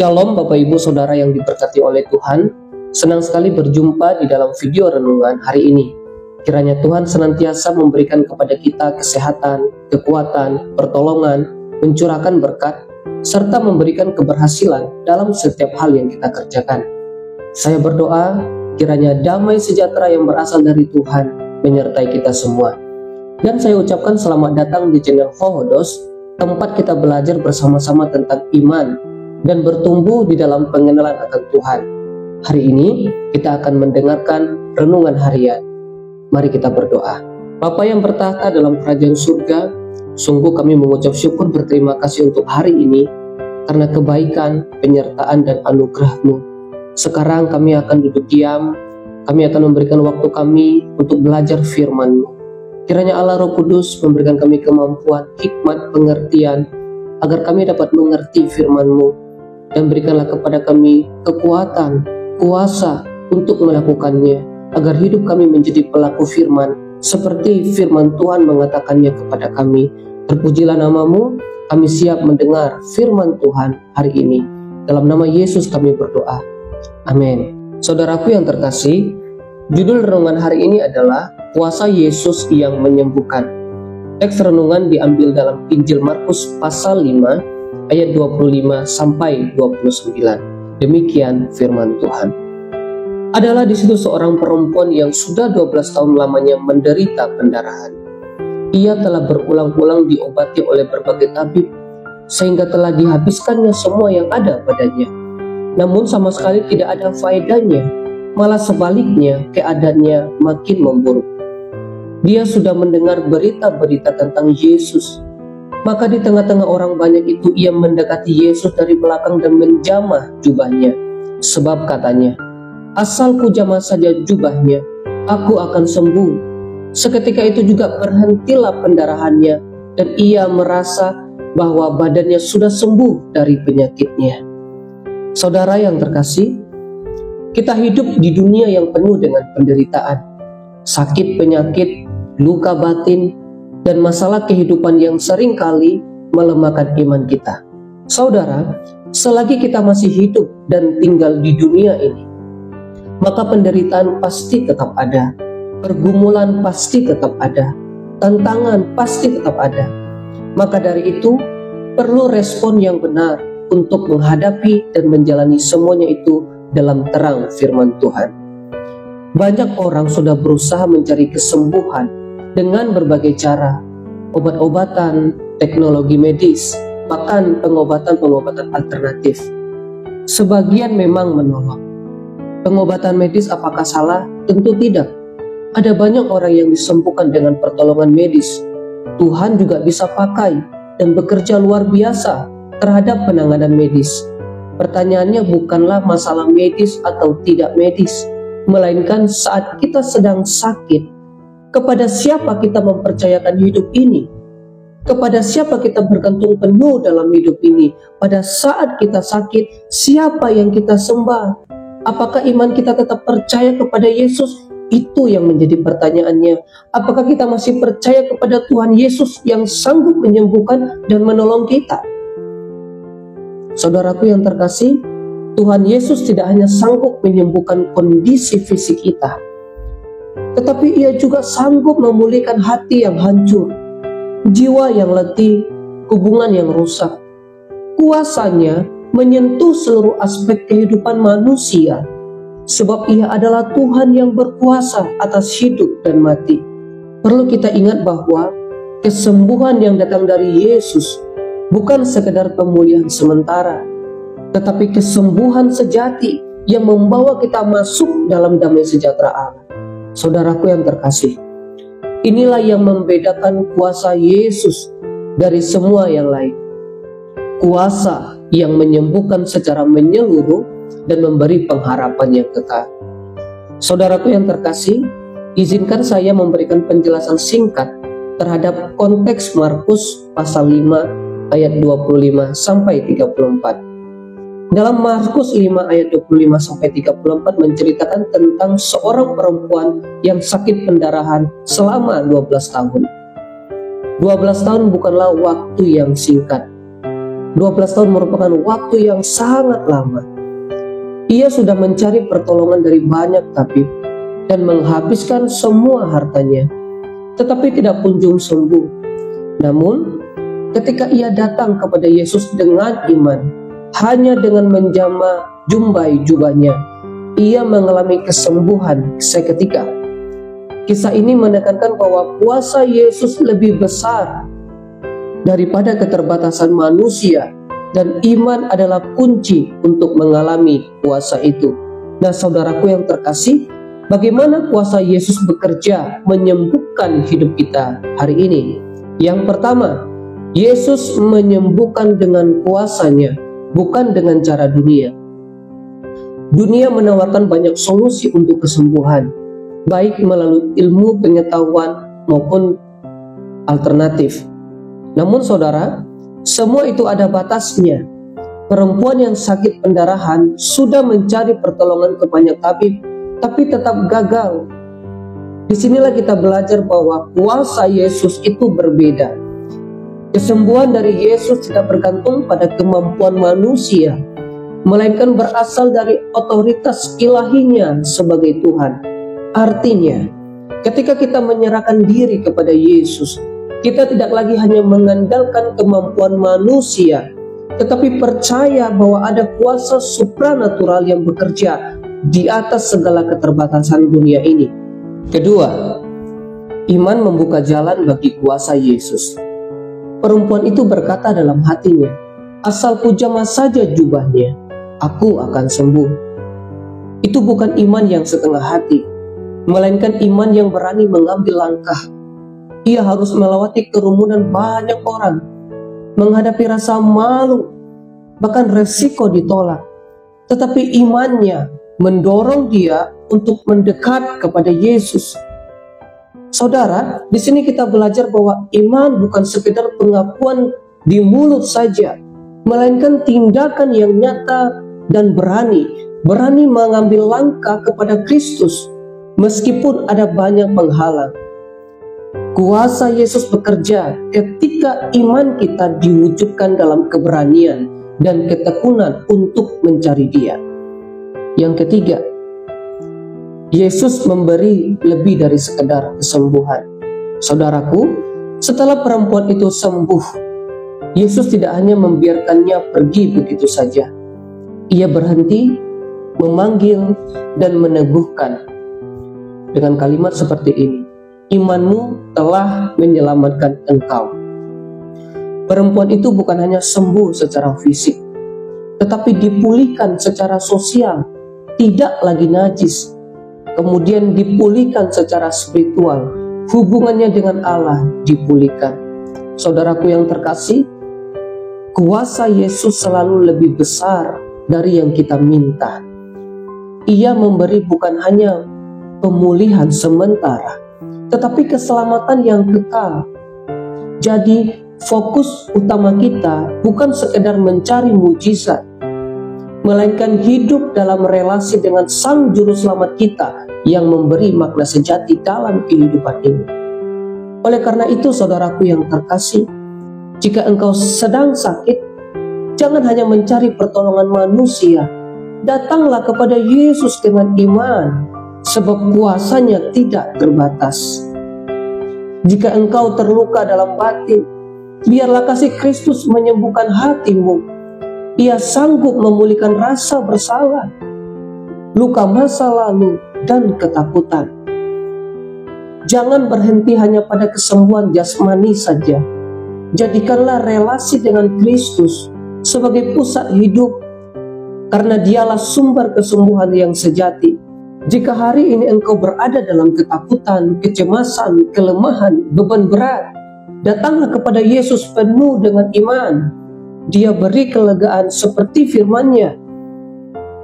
Shalom Bapak Ibu Saudara yang diberkati oleh Tuhan. Senang sekali berjumpa di dalam video renungan hari ini. Kiranya Tuhan senantiasa memberikan kepada kita kesehatan, kekuatan, pertolongan, mencurahkan berkat, serta memberikan keberhasilan dalam setiap hal yang kita kerjakan. Saya berdoa kiranya damai sejahtera yang berasal dari Tuhan menyertai kita semua. Dan saya ucapkan selamat datang di channel Hohodos, tempat kita belajar bersama-sama tentang iman dan bertumbuh di dalam pengenalan akan Tuhan. Hari ini kita akan mendengarkan renungan harian. Mari kita berdoa. Bapa yang bertahta dalam kerajaan surga, sungguh kami mengucap syukur berterima kasih untuk hari ini karena kebaikan, penyertaan dan anugerah-Mu. Sekarang kami akan duduk diam, kami akan memberikan waktu kami untuk belajar firman-Mu. Kiranya Allah Roh Kudus memberikan kami kemampuan, hikmat, pengertian, agar kami dapat mengerti firman-Mu. Dan berikanlah kepada kami kekuatan, kuasa untuk melakukannya, agar hidup kami menjadi pelaku firman, seperti firman Tuhan mengatakannya kepada kami. Terpujilah nama-Mu, kami siap mendengar firman Tuhan hari ini. Dalam nama Yesus kami berdoa. Amin. Saudaraku yang terkasih, judul renungan hari ini adalah Kuasa Yesus yang Menyembuhkan. Teks renungan diambil dalam Injil Markus pasal 5, ayat 25 sampai 29. Demikian firman Tuhan. Adalah di situ seorang perempuan yang sudah 12 tahun lamanya menderita pendarahan. Ia telah berulang-ulang diobati oleh berbagai tabib, sehingga telah dihabiskannya semua yang ada padanya. Namun sama sekali tidak ada faedahnya, malah sebaliknya keadaannya makin memburuk. Dia sudah mendengar berita-berita tentang Yesus. Maka di tengah-tengah orang banyak itu ia mendekati Yesus dari belakang dan menjamah jubahnya. Sebab katanya, asal ku jamah saja jubahnya, aku akan sembuh. Seketika itu juga berhentilah pendarahannya dan ia merasa bahwa badannya sudah sembuh dari penyakitnya. Saudara yang terkasih, kita hidup di dunia yang penuh dengan penderitaan, sakit penyakit, luka batin, dan masalah kehidupan yang seringkali melemahkan iman kita. Saudara, selagi kita masih hidup dan tinggal di dunia ini, maka penderitaan pasti tetap ada, pergumulan pasti tetap ada, tantangan pasti tetap ada. Maka dari itu, perlu respon yang benar untuk menghadapi dan menjalani semuanya itu dalam terang firman Tuhan. Banyak orang sudah berusaha mencari kesembuhan dengan berbagai cara, obat-obatan, teknologi medis, bahkan pengobatan-pengobatan alternatif. Sebagian memang menolong. Pengobatan medis apakah salah? Tentu tidak. Ada banyak orang yang disembuhkan dengan pertolongan medis. Tuhan juga bisa pakai dan bekerja luar biasa terhadap penanganan medis. Pertanyaannya bukanlah masalah medis atau tidak medis, melainkan saat kita sedang sakit, kepada siapa kita mempercayakan hidup ini? Kepada siapa kita bergantung penuh dalam hidup ini? Pada saat kita sakit, siapa yang kita sembah? Apakah iman kita tetap percaya kepada Yesus? Itu yang menjadi pertanyaannya. Apakah kita masih percaya kepada Tuhan Yesus yang sanggup menyembuhkan dan menolong kita? Saudaraku yang terkasih, Tuhan Yesus tidak hanya sanggup menyembuhkan kondisi fisik kita, tetapi ia juga sanggup memulihkan hati yang hancur, jiwa yang letih, hubungan yang rusak. Kuasanya menyentuh seluruh aspek kehidupan manusia, sebab ia adalah Tuhan yang berkuasa atas hidup dan mati. Perlu kita ingat bahwa kesembuhan yang datang dari Yesus bukan sekedar pemulihan sementara, tetapi kesembuhan sejati yang membawa kita masuk dalam damai sejahtera Allah. Saudaraku yang terkasih, inilah yang membedakan kuasa Yesus dari semua yang lain. Kuasa yang menyembuhkan secara menyeluruh dan memberi pengharapan yang kekal. Saudaraku yang terkasih, izinkan saya memberikan penjelasan singkat terhadap konteks Markus pasal 5 ayat 25 sampai 34. Dalam Markus 5 ayat 25 sampai 34 menceritakan tentang seorang perempuan yang sakit pendarahan selama 12 tahun. 12 tahun bukanlah waktu yang singkat. 12 tahun merupakan waktu yang sangat lama. Ia sudah mencari pertolongan dari banyak tabib dan menghabiskan semua hartanya, tetapi tidak kunjung sembuh. Namun, ketika ia datang kepada Yesus dengan iman, hanya dengan menjamah jumbai jubahnya, ia mengalami kesembuhan seketika. Kisah ini menekankan bahwa kuasa Yesus lebih besar daripada keterbatasan manusia, dan iman adalah kunci untuk mengalami kuasa itu. Nah, saudaraku yang terkasih, bagaimana kuasa Yesus bekerja menyembuhkan hidup kita hari ini? Yang pertama, Yesus menyembuhkan dengan kuasanya, bukan dengan cara dunia. Dunia menawarkan banyak solusi untuk kesembuhan, baik melalui ilmu pengetahuan maupun alternatif. Namun saudara, semua itu ada batasnya. Perempuan yang sakit pendarahan sudah mencari pertolongan ke banyak tabib, tapi tetap gagal. Disinilah kita belajar bahwa kuasa Yesus itu berbeda. Kesembuhan dari Yesus tidak bergantung pada kemampuan manusia, melainkan berasal dari otoritas ilahinya sebagai Tuhan. Artinya, ketika kita menyerahkan diri kepada Yesus, kita tidak lagi hanya mengandalkan kemampuan manusia, tetapi percaya bahwa ada kuasa supranatural yang bekerja di atas segala keterbatasan dunia ini. Kedua, iman membuka jalan bagi kuasa Yesus. Perempuan itu berkata dalam hatinya, "Asal ku jamah saja jubahnya, aku akan sembuh." Itu bukan iman yang setengah hati, melainkan iman yang berani mengambil langkah. Ia harus melewati kerumunan banyak orang, menghadapi rasa malu, bahkan resiko ditolak. Tetapi imannya mendorong dia untuk mendekat kepada Yesus. Saudara, di sini kita belajar bahwa iman bukan sekedar pengakuan di mulut saja, melainkan tindakan yang nyata dan berani mengambil langkah kepada Kristus, meskipun ada banyak penghalang. Kuasa Yesus bekerja ketika iman kita diwujudkan dalam keberanian dan ketekunan untuk mencari Dia. Yang ketiga, Yesus memberi lebih dari sekedar kesembuhan. Saudaraku, setelah perempuan itu sembuh, Yesus tidak hanya membiarkannya pergi begitu saja. Ia berhenti, memanggil, dan meneguhkan dengan kalimat seperti ini, "Imanmu telah menyelamatkan engkau." Perempuan itu bukan hanya sembuh secara fisik, tetapi dipulihkan secara sosial, tidak lagi najis. Kemudian dipulihkan secara spiritual, hubungannya dengan Allah dipulihkan. Saudaraku yang terkasih, kuasa Yesus selalu lebih besar dari yang kita minta. Ia memberi bukan hanya pemulihan sementara, tetapi keselamatan yang kekal. Jadi fokus utama kita bukan sekedar mencari mujizat, melainkan hidup dalam relasi dengan Sang Juru Selamat kita yang memberi makna sejati dalam kehidupan ini. Oleh karena itu, saudaraku yang terkasih, jika engkau sedang sakit, jangan hanya mencari pertolongan manusia. Datanglah kepada Yesus dengan iman, sebab kuasanya tidak terbatas. Jika engkau terluka dalam batin, biarlah kasih Kristus menyembuhkan hatimu. Ia sanggup memulihkan rasa bersalah, luka masa lalu, dan ketakutan. Jangan berhenti hanya pada kesembuhan jasmani saja. Jadikanlah relasi dengan Kristus sebagai pusat hidup, karena Dialah sumber kesembuhan yang sejati. Jika hari ini engkau berada dalam ketakutan, kecemasan, kelemahan, beban berat, datanglah kepada Yesus penuh dengan iman. Dia beri kelegaan seperti firman-Nya.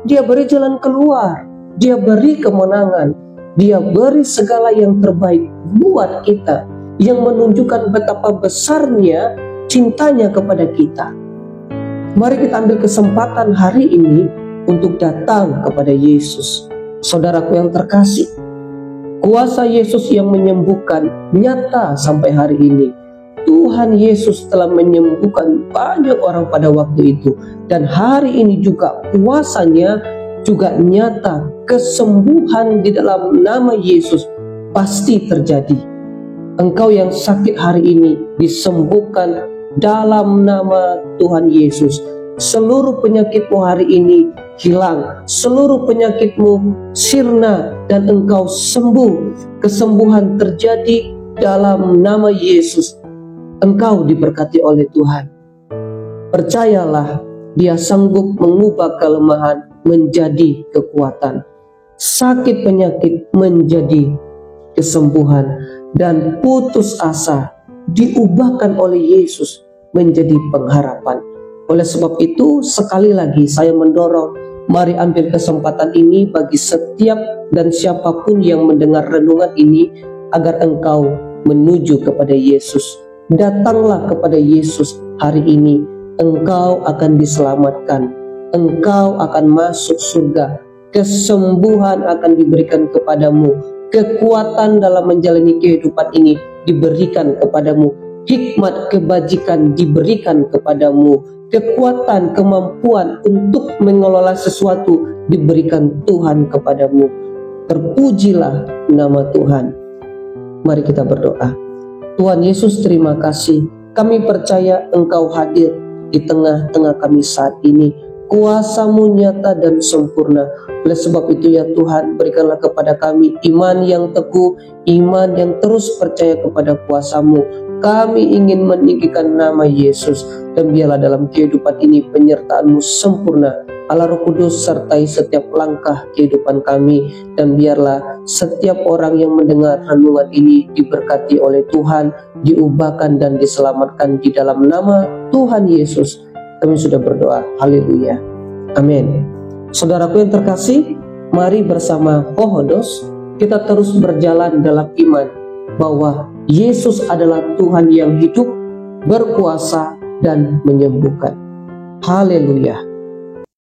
Dia beri jalan keluar. Dia beri kemenangan. Dia beri segala yang terbaik buat kita, yang menunjukkan betapa besarnya cintanya kepada kita. Mari kita ambil kesempatan hari ini untuk datang kepada Yesus. Saudaraku yang terkasih, kuasa Yesus yang menyembuhkan nyata sampai hari ini. Tuhan Yesus telah menyembuhkan banyak orang pada waktu itu. Dan hari ini juga kuasanya juga nyata. Kesembuhan di dalam nama Yesus pasti terjadi. Engkau yang sakit hari ini disembuhkan dalam nama Tuhan Yesus. Seluruh penyakitmu hari ini hilang, seluruh penyakitmu sirna dan engkau sembuh. Kesembuhan terjadi dalam nama Yesus. Engkau diberkati oleh Tuhan. Percayalah, Dia sanggup mengubah kelemahan menjadi kekuatan, sakit penyakit menjadi kesembuhan, dan putus asa diubahkan oleh Yesus menjadi pengharapan. Oleh sebab itu, sekali lagi saya mendorong, mari ambil kesempatan ini bagi setiap dan siapapun yang mendengar renungan ini, agar engkau menuju kepada Yesus. Datanglah kepada Yesus hari ini, engkau akan diselamatkan, engkau akan masuk surga, kesembuhan akan diberikan kepadamu, kekuatan dalam menjalani kehidupan ini diberikan kepadamu, hikmat kebajikan diberikan kepadamu, kekuatan, kemampuan untuk mengelola sesuatu diberikan Tuhan kepadamu. Terpujilah nama Tuhan. Mari kita berdoa. Tuhan Yesus, terima kasih. Kami percaya Engkau hadir di tengah-tengah kami saat ini. Kuasa-Mu nyata dan sempurna. Oleh sebab itu ya Tuhan, berikanlah kepada kami iman yang teguh, iman yang terus percaya kepada kuasa-Mu. Kami ingin meninggikan nama Yesus, dan biarlah dalam kehidupan ini penyertaan-Mu sempurna. Allah Roh Kudus sertai setiap langkah kehidupan kami, dan biarlah setiap orang yang mendengar renungan ini diberkati oleh Tuhan, diubahkan dan diselamatkan di dalam nama Tuhan Yesus. Kami sudah berdoa. Haleluya. Amin. Saudaraku yang terkasih, mari bersama Pohodos kita terus berjalan dalam iman bahwa Yesus adalah Tuhan yang hidup, berkuasa, dan menyembuhkan. Haleluya.